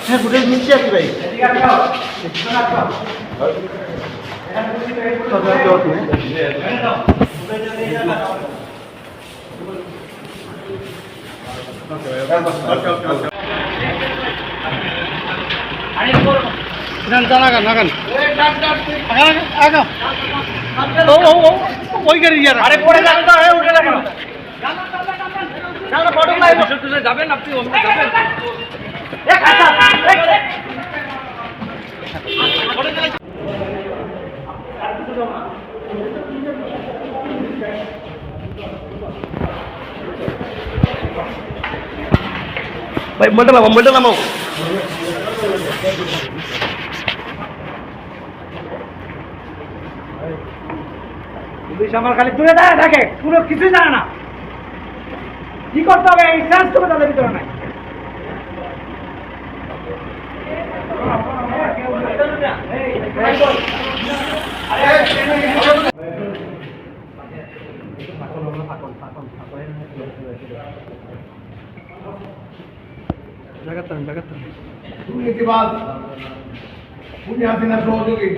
হ্যাঁ ফুটেজ নিচ্ছি আর কি ভাই নাগান ওই গাড়ি আরে পড়ে যাবেন তো উঠে যাবেন যাবেন আপনি যাবেন ভাই মোটা নামাও পুলিশ আমার খালি দূরে দাঁড়িয়ে থাকে পুরো কিছুই জানে না কি করতে হবে এই চান্স তো তাদের ভিতরে নাই দুর্নীতিবাদ খুনি হাসিনা সহযোগী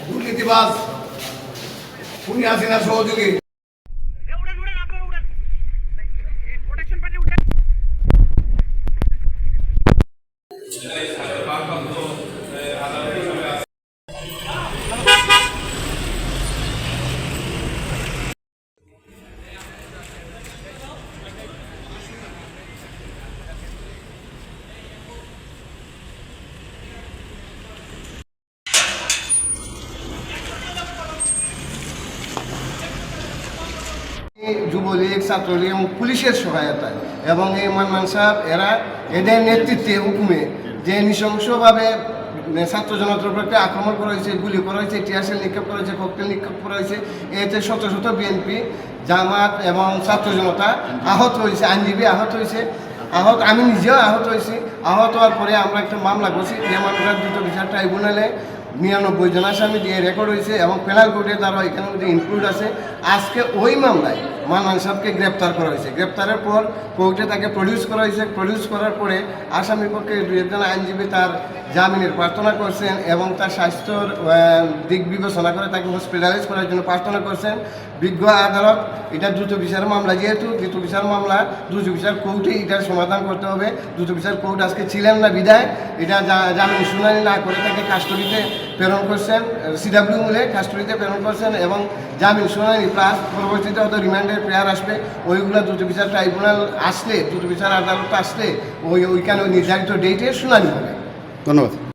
দুর্নীতিবাজ খুনি হাসিনা সহযোগী যুবলীগ ছাত্রলীগ এবং পুলিশের সহায়তায় এবং এই মান্নান সাহেব এরা এদের নেতৃত্বে হুকুমে যে নৃশংসভাবে ছাত্র জনতার উপর আক্রমণ করা হয়েছে, গুলি করা হয়েছে, টিয়ারশেল নিক্ষেপ করা হয়েছে, ককটেল নিক্ষেপ করা হয়েছে, এতে শত শত বিএনপি জামাত এবং ছাত্র জনতা আহত হয়েছে, আইনজীবী আহত হয়েছে, আমি নিজেও আহত হয়েছি। আহত হওয়ার পরে আমরা একটা মামলা করছি ডিমান্ডার দ্রুত বিচার ট্রাইব্যুনালে 99 জন আসামি দিয়ে রেকর্ড হয়েছে এবং পেনাল কোর্টে তারা এখানের মধ্যে ইনক্লুড আছে। আজকে ওই মামলায় মান্নান সাহেবকে গ্রেপ্তার করা হয়েছে। গ্রেপ্তারের পর কোর্টে তাকে প্রডিউস করা হয়েছে। প্রডিউস করার পরে আসামির পক্ষে 2 জন আইনজীবী তার জামিনের প্রার্থনা করছেন এবং তার স্বাস্থ্যর দিক বিবেচনা করে তাকে হসপিটালাইজ করার জন্য প্রার্থনা করছেন। বিজ্ঞ আদালত এটা দ্রুত বিচার মামলা, যেহেতু দ্রুত বিচার মামলা দ্রুত বিচার কোর্টে এটার সমাধান করতে হবে। দ্রুত বিচার কোর্ট আজকে ছিলেন না বিদায় এটা জামিন শুনানি না করে তাকে কাস্টডিতে প্রেরণ করছেন, সিডাব্লিউ মিলে কাস্টডিতে প্রেরণ করছেন এবং জামিন শুনানি প্লাস পরবর্তীতে হয়তো রিমান্ডের প্রেয়ার আসবে। ওইগুলো দ্রুত বিচার ট্রাইব্যুনাল আসলে, দ্রুত বিচার আদালত আসলে ওইখানে নির্ধারিত ডেটে শুনানি হবে। ধন্যবাদ।